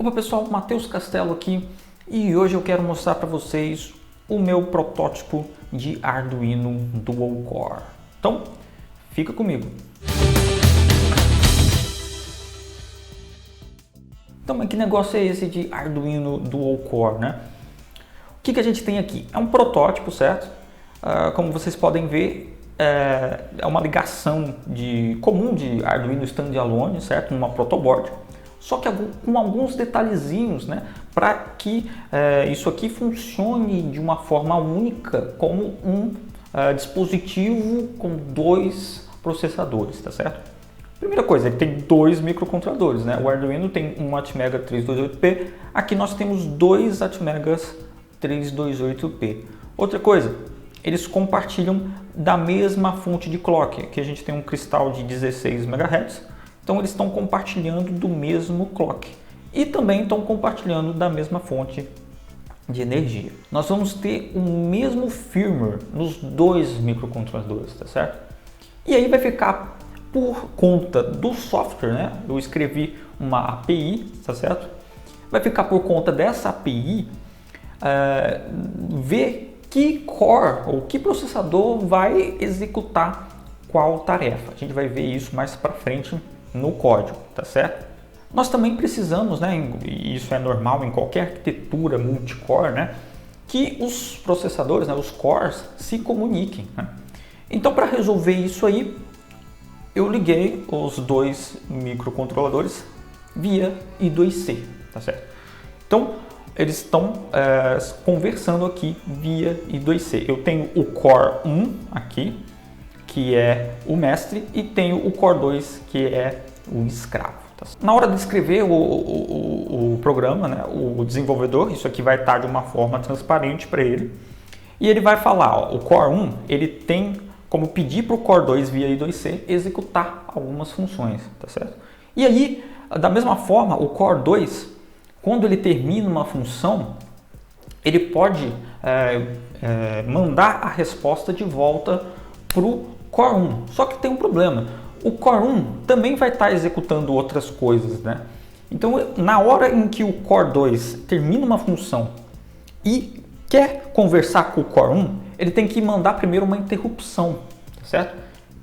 Opa pessoal, Matheus Castelo aqui e hoje eu quero mostrar para vocês o meu protótipo de Arduino Dual Core. Então, fica comigo. Então, mas que negócio é esse de Arduino Dual Core, né? O que a gente tem aqui? É um protótipo, certo? Como vocês podem ver, é uma ligação comum de Arduino standalone, certo? Numa protoboard. Só que com alguns detalhezinhos, né, para que isso aqui funcione de uma forma única como um dispositivo com dois processadores, tá certo? Primeira coisa, ele tem dois microcontroladores, né? O Arduino tem um Atmega 328P, aqui nós temos dois Atmegas 328P. Outra coisa, eles compartilham da mesma fonte de clock, aqui a gente tem um cristal de 16 MHz, então eles estão compartilhando do mesmo clock e também estão compartilhando da mesma fonte de energia. Nós vamos ter o mesmo firmware nos dois microcontroladores, tá certo? E aí vai ficar por conta do software, né? Eu escrevi uma API, tá certo? Vai ficar por conta dessa API ver que core ou que processador vai executar qual tarefa. A gente vai ver isso mais para frente no código, tá certo? Nós também precisamos, né, e isso é normal em qualquer arquitetura multicore, né, que os processadores, né, os cores, se comuniquem, né? Então, para resolver isso aí, eu liguei os dois microcontroladores via I2C, tá certo? Então, eles estão conversando aqui via I2C. Eu tenho o Core 1 aqui, que é o mestre, e tenho o Core 2, que é o escravo. Tá? Na hora de escrever o programa, né, o desenvolvedor, isso aqui vai estar de uma forma transparente para ele, e ele vai falar, ó, o Core 1, ele tem como pedir para o Core 2 via I2C executar algumas funções, tá certo? E aí, da mesma forma, o Core 2, quando ele termina uma função, ele pode mandar a resposta de volta para o Core 1, só que tem um problema, o Core 1 também vai estar executando outras coisas, né? Então, na hora em que o Core 2 termina uma função e quer conversar com o Core 1, ele tem que mandar primeiro uma interrupção, tá certo?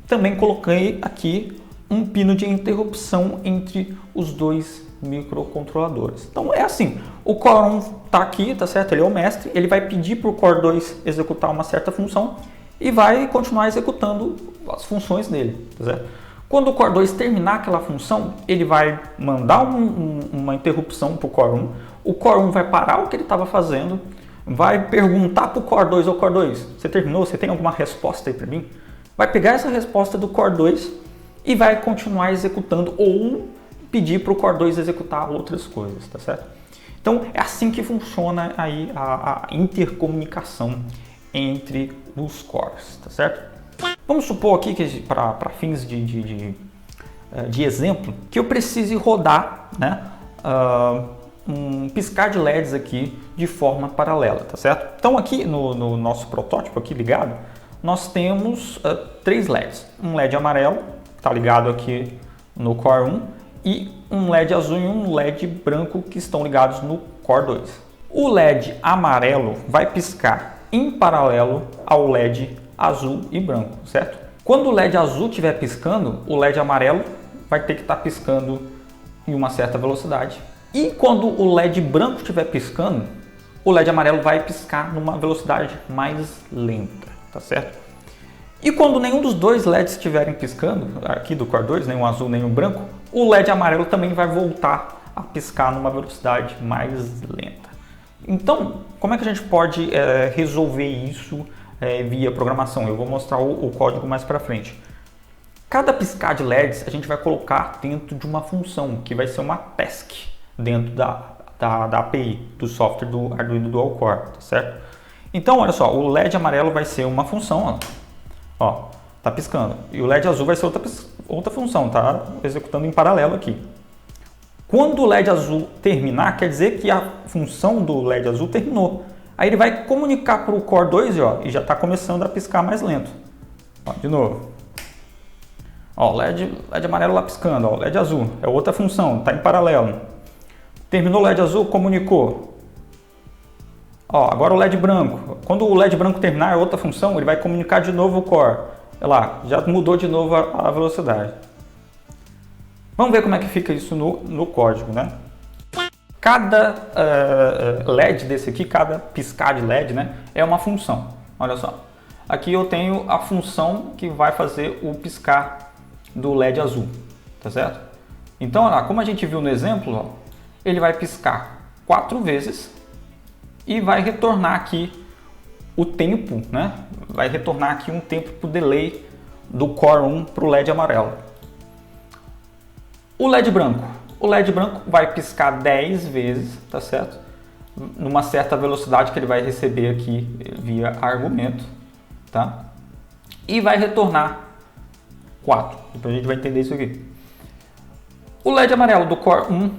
Também coloquei aqui um pino de interrupção entre os dois microcontroladores. Então é assim, o Core 1 está aqui, tá certo? Ele é o mestre, ele vai pedir para o Core 2 executar uma certa função e vai continuar executando as funções dele, tá certo? Quando o Core 2 terminar aquela função, ele vai mandar uma interrupção para o Core 1, o Core 1 vai parar o que ele estava fazendo, vai perguntar para o Core 2, ô Core 2, você terminou? Você tem alguma resposta aí para mim? Vai pegar essa resposta do Core 2 e vai continuar executando ou pedir para o Core 2 executar outras coisas, tá certo? Então é assim que funciona aí a intercomunicação entre os cores, tá certo? Vamos supor aqui que para fins de exemplo, que eu precise rodar, né, um piscar de LEDs aqui de forma paralela, tá certo? Então aqui no nosso protótipo aqui ligado, nós temos três LEDs. Um LED amarelo, que está ligado aqui no Core 1, e um LED azul e um LED branco que estão ligados no Core 2. O LED amarelo vai piscar em paralelo ao LED azul e branco, certo? Quando o LED azul estiver piscando, o LED amarelo vai ter que estar piscando em uma certa velocidade. E quando o LED branco estiver piscando, o LED amarelo vai piscar numa velocidade mais lenta, tá certo? E quando nenhum dos dois LEDs estiverem piscando, aqui do Core 2, nem o azul nem o branco, o LED amarelo também vai voltar a piscar numa velocidade mais lenta. Então, como é que a gente pode resolver isso via programação? Eu vou mostrar o código mais para frente. Cada piscar de LEDs a gente vai colocar dentro de uma função, que vai ser uma task dentro da API, do software do Arduino Dual Core, tá certo? Então, olha só, o LED amarelo vai ser uma função, ó, tá piscando. E o LED azul vai ser outra função, tá executando em paralelo aqui. Quando o LED azul terminar, quer dizer que a função do LED azul terminou. Aí ele vai comunicar para o Core 2 e já está começando a piscar mais lento. Ó, de novo. Ó, LED amarelo lá piscando, ó, LED azul é outra função, está em paralelo. Terminou o LED azul, comunicou. Ó, agora o LED branco. Quando o LED branco terminar outra função, ele vai comunicar de novo o core. Olha lá, já mudou de novo a velocidade. Vamos ver como é que fica isso no código, né? Cada LED desse aqui, cada piscar de LED, né, é uma função. Olha só. Aqui eu tenho a função que vai fazer o piscar do LED azul, tá certo? Então, olha lá, como a gente viu no exemplo, ó, ele vai piscar 4 vezes e vai retornar aqui o tempo, né? Vai retornar aqui um tempo para o delay do Core 1 para o LED amarelo. O LED branco. O LED branco vai piscar 10 vezes, tá certo? Numa certa velocidade que ele vai receber aqui via argumento, tá? E vai retornar 4. Depois a gente vai entender isso aqui. O LED amarelo do Core 1,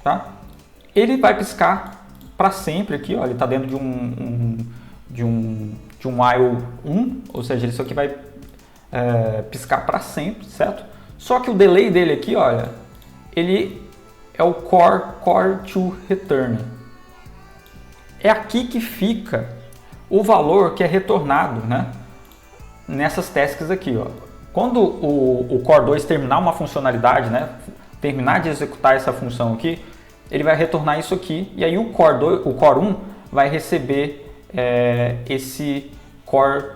tá? Ele vai piscar para sempre aqui, ó, ele está dentro de um while 1, ou seja, isso aqui vai piscar para sempre, certo? Só que o delay dele aqui, olha, ele é o core to return. É aqui que fica o valor que é retornado, né? Nessas tasks aqui, ó. Quando o Core 2 terminar uma funcionalidade, né? Terminar de executar essa função aqui, ele vai retornar isso aqui, e aí o Core 1 vai receber esse Core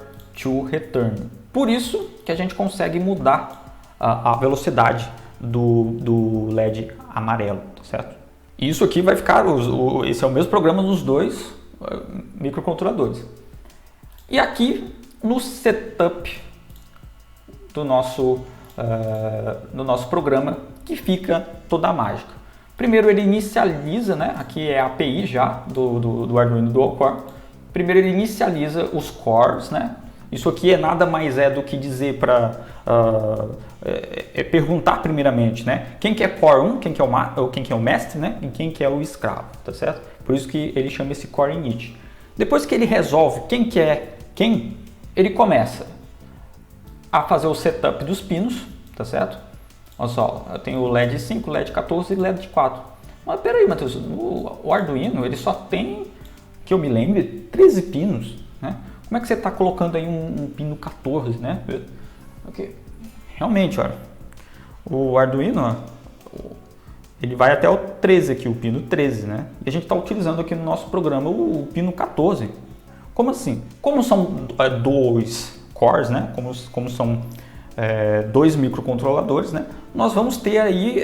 to Return. Por isso que a gente consegue mudar a velocidade do LED amarelo, tá certo? E isso aqui vai ficar, esse é o mesmo programa nos dois microcontroladores. E aqui no setup do nosso programa que fica toda a mágica. Primeiro ele inicializa, né? Aqui é a API já do Arduino Dual Core. Primeiro ele inicializa os cores, né? Isso aqui é nada mais do que dizer para perguntar primeiramente, né? Quem que é Core 1, quem que é o mestre, né? E quem que é o escravo, tá certo? Por isso que ele chama esse Core init. Depois que ele resolve quem que é quem, ele começa a fazer o setup dos pinos, tá certo? Olha só, eu tenho o LED 5, LED 14 e LED 4. Mas peraí, Matheus, o Arduino ele só tem, que eu me lembre, 13 pinos, né? Como é que você está colocando aí um pino 14, né? Okay. Realmente, olha, o Arduino, ó, ele vai até o 13 aqui, o pino 13, né? E a gente está utilizando aqui no nosso programa o pino 14. Como assim? Como são dois cores, né? Como são dois microcontroladores, né? Nós vamos ter aí,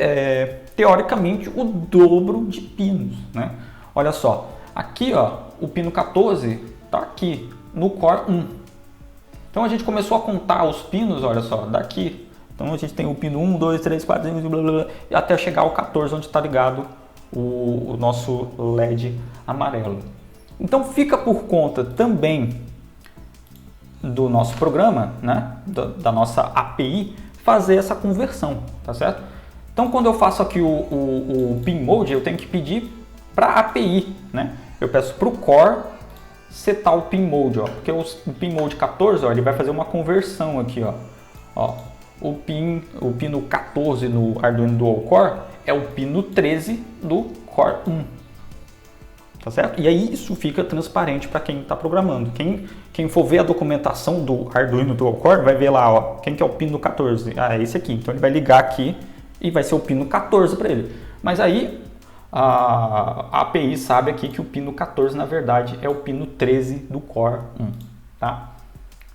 teoricamente, o dobro de pinos, né? Olha só, aqui, ó, o pino 14 está aqui no Core 1. Então a gente começou a contar os pinos, olha só, daqui. Então a gente tem o pino 1, 2, 3, 4, 5, blá, blá, blá, até chegar ao 14, onde está ligado o nosso LED amarelo. Então fica por conta também do nosso programa, né, da nossa API, fazer essa conversão, tá certo? Então quando eu faço aqui o pin mode, eu tenho que pedir para a API, né? Eu peço para o core setar o pin mode, ó, porque o pin mode 14, ó, ele vai fazer uma conversão aqui, ó. O pino 14 no Arduino Dual Core é o pino 13 do Core 1. Tá certo? E aí isso fica transparente para quem está programando. Quem for ver a documentação do Arduino Dual Core vai ver lá, ó, quem que é o pino 14. Ah, é esse aqui. Então ele vai ligar aqui e vai ser o pino 14 para ele. Mas aí a API sabe aqui que o pino 14 na verdade é o pino 13 do Core 1. Tá?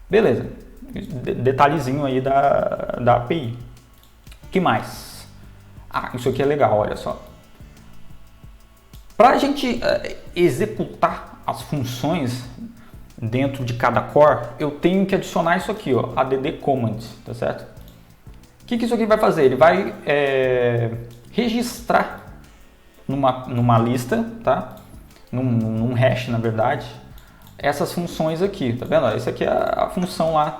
Beleza. Detalhezinho aí da API. O que mais? Ah, isso aqui é legal, olha só. Para a gente executar as funções dentro de cada core, eu tenho que adicionar isso aqui, ó, add command, tá certo? O que isso aqui vai fazer? Ele vai registrar numa lista, tá? Num hash, na verdade, essas funções aqui, tá vendo? Essa aqui é a função lá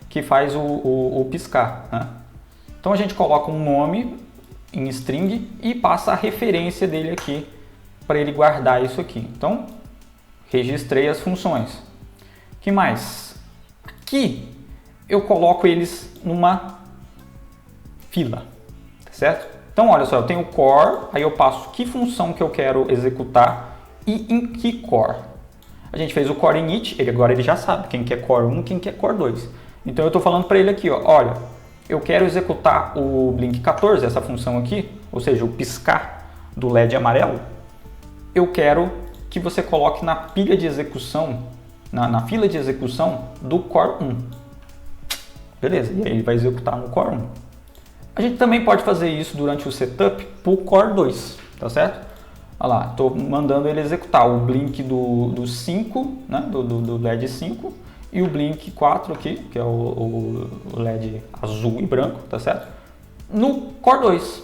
que faz o piscar, né? Então a gente coloca um nome em string e passa a referência dele aqui para ele guardar isso aqui. Então, registrei as funções. O que mais? Aqui eu coloco eles numa fila, tá certo? Então, olha só, eu tenho core, aí eu passo que função que eu quero executar e em que core. A gente fez o core init, agora ele já sabe quem que é core 1, quem que é core 2. Então eu estou falando para ele aqui, ó, olha, eu quero executar o blink 14, essa função aqui, ou seja, o piscar do LED amarelo. Eu quero que você coloque na pilha de execução, na fila de execução do core 1. Beleza, e aí ele vai executar no core 1. A gente também pode fazer isso durante o setup para o core 2, tá certo? Olha lá, estou mandando ele executar o blink do 5, né, do LED 5, e o blink 4 aqui, que é o LED azul e branco, tá certo? No core 2.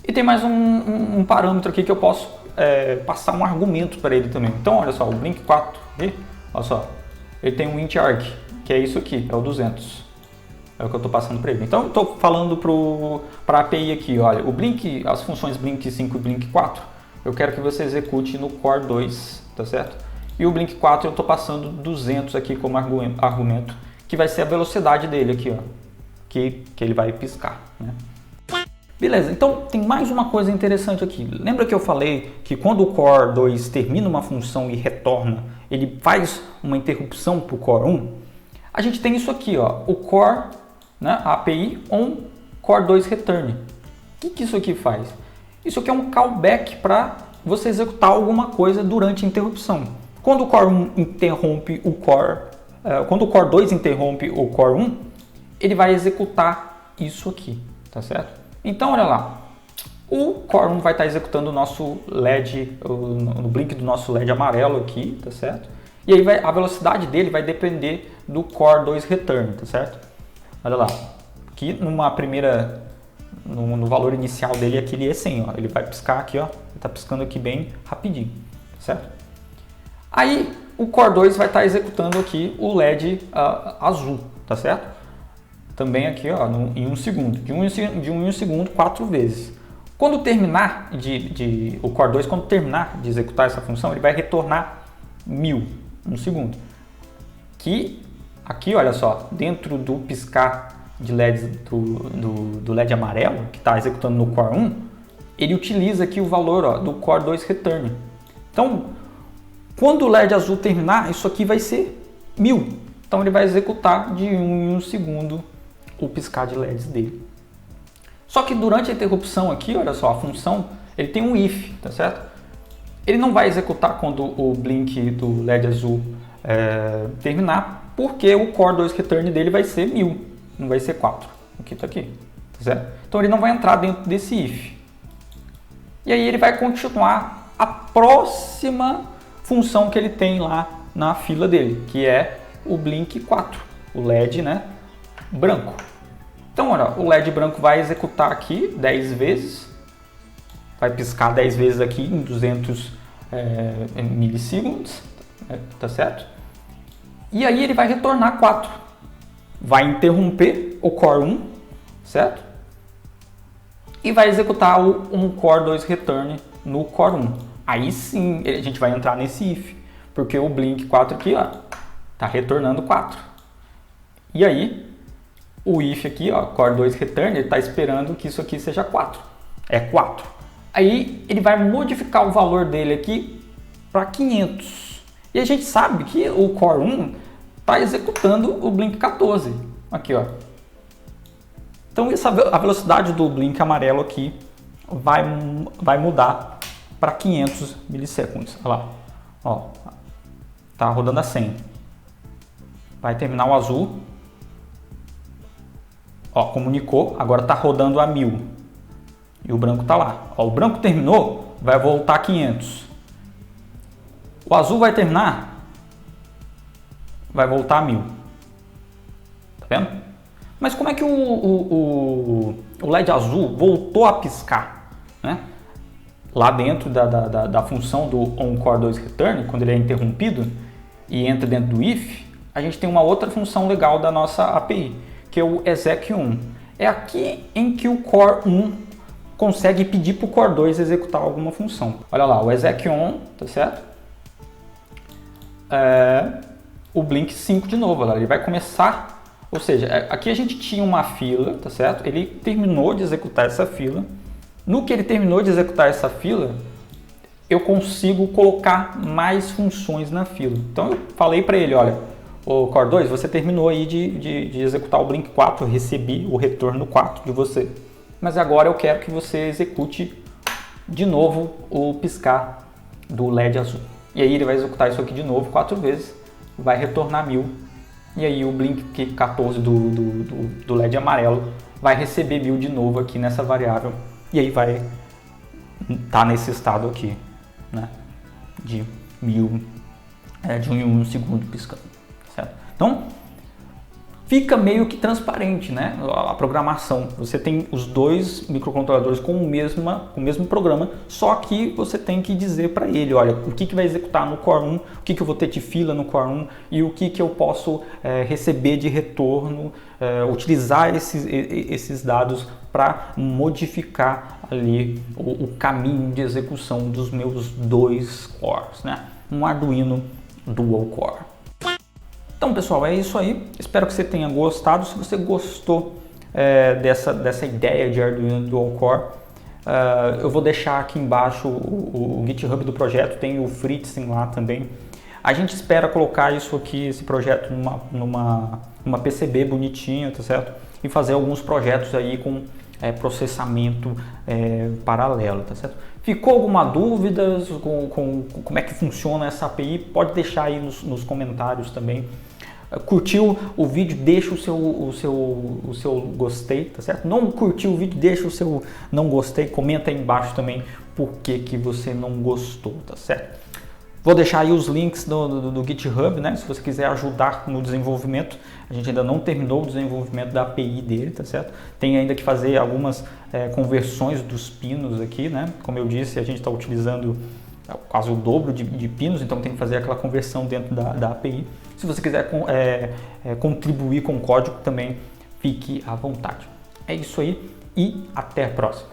E tem mais um parâmetro aqui que eu posso passar um argumento para ele também. Então, olha só, o blink 4 aqui, olha só, ele tem um int arg, que é isso aqui, é o 200. É o que eu estou passando para ele. Então, eu estou falando para a API aqui, olha, o blink, as funções blink 5 e blink 4, eu quero que você execute no core 2, tá certo? E o blink 4 eu estou passando 200 aqui como argumento, que vai ser a velocidade dele aqui, ó, que ele vai piscar, né? Beleza, então tem mais uma coisa interessante aqui. Lembra que eu falei que quando o core 2 termina uma função e retorna, ele faz uma interrupção para o core 1? A gente tem isso aqui, ó, o core, né, a API on core 2 return. O que isso aqui faz? Isso aqui é um callback para você executar alguma coisa durante a interrupção. Quando o core 1 interrompe o core, quando o core 2 interrompe o core 1, ele vai executar isso aqui, tá certo? Então, olha lá, o core 1 vai estar executando o nosso LED, no blink do nosso LED amarelo aqui, tá certo? E aí a velocidade dele vai depender do core 2 return, tá certo? Olha lá, aqui no valor inicial dele aqui ele é 100, ó, ele vai piscar aqui, ó, ele tá piscando aqui bem rapidinho, tá certo? Aí o core 2 vai estar executando aqui o LED azul, tá certo? Também aqui, ó, em 1 segundo, de 1 em 1 segundo 4 vezes. Quando terminar o core 2, quando terminar de executar essa função, ele vai retornar 1000 no segundo. Que aqui, olha só, dentro do piscar de LEDs do LED amarelo, que está executando no core 1, ele utiliza aqui o valor, ó, do core 2 return. Então, quando o LED azul terminar, isso aqui vai ser 1000. Então ele vai executar de 1 em 1 segundo o piscar de LEDs dele. Só que durante a interrupção aqui, olha só, a função, ele tem um if, tá certo? Ele não vai executar quando o blink do LED azul terminar, porque o core 2 return dele vai ser 1000, não vai ser 4. Aqui tá aqui, tá certo? Então ele não vai entrar dentro desse if. E aí ele vai continuar a próxima função que ele tem lá na fila dele, que é o blink 4, o LED, né, branco. Então, olha, o LED branco vai executar aqui 10 vezes, vai piscar 10 vezes aqui em 200 milissegundos, tá certo? E aí ele vai retornar 4, vai interromper o core 1, certo? E vai executar um core 2 return no core 1. Aí sim a gente vai entrar nesse if, porque o blink 4 aqui, ó, tá retornando 4. E aí o if aqui, ó, core 2 return, ele está esperando que isso aqui seja 4. É 4. Aí ele vai modificar o valor dele aqui para 500. E a gente sabe que o core 1 está executando o blink 14. Aqui, ó. Então a velocidade do blink amarelo aqui vai mudar para 500 milissegundos. Olha lá. Ó, tá rodando a 100. Vai terminar o azul. Ó, comunicou, agora está rodando a 1000 e o branco está lá. Ó, o branco terminou, vai voltar a 500. O azul vai terminar, vai voltar a 1000. Tá vendo? Mas como é que o LED azul voltou a piscar, né? Lá dentro da função do onCore2Return, quando ele é interrompido e entra dentro do if, a gente tem uma outra função legal da nossa API, que é o exec1. É aqui em que o core 1 consegue pedir para o core 2 executar alguma função. Olha lá, o exec1, tá certo? O blink 5 de novo, olha, ele vai começar Ou seja, aqui a gente tinha uma fila, tá certo? Ele terminou de executar essa fila. No que ele terminou de executar essa fila, eu consigo colocar mais funções na fila. Então eu falei para ele, olha, o Core 2, você terminou aí de executar o Blink 4, eu recebi o retorno 4 de você. Mas agora eu quero que você execute de novo o piscar do LED azul. E aí ele vai executar isso aqui de novo 4 vezes, vai retornar 1000. E aí o Blink 14 do LED amarelo vai receber 1000 de novo aqui nessa variável. E aí vai estar nesse estado aqui, né? De 1000, de 1 segundo piscando, certo? Então, fica meio que transparente, né? A programação. Você tem os dois microcontroladores com o mesmo programa, só que você tem que dizer para ele, olha, o que vai executar no Core 1, o que eu vou ter de fila no Core 1 e o que eu posso receber de retorno, utilizar esses dados para modificar ali o caminho de execução dos meus dois cores, né? Um Arduino Dual Core. Então, pessoal, é isso aí. Espero que você tenha gostado. Se você gostou dessa ideia de Arduino Dual Core, eu vou deixar aqui embaixo o GitHub do projeto, tem o Fritzen lá também. A gente espera colocar isso aqui, esse projeto, numa PCB bonitinha, tá certo? E fazer alguns projetos aí com processamento paralelo, tá certo? Ficou alguma dúvida com como é que funciona essa API? Pode deixar aí nos comentários também. Curtiu o vídeo, deixa o seu gostei, tá certo? Não curtiu o vídeo, deixa o seu não gostei, comenta aí embaixo também por que você não gostou, tá certo? Vou deixar aí os links do GitHub, né? Se você quiser ajudar no desenvolvimento, a gente ainda não terminou o desenvolvimento da API dele, tá certo? Tem ainda que fazer algumas conversões dos pinos aqui, né? Como eu disse, a gente está utilizando quase o dobro de pinos, então tem que fazer aquela conversão dentro da API. Se você quiser contribuir com o código também, fique à vontade. É isso aí e até a próxima.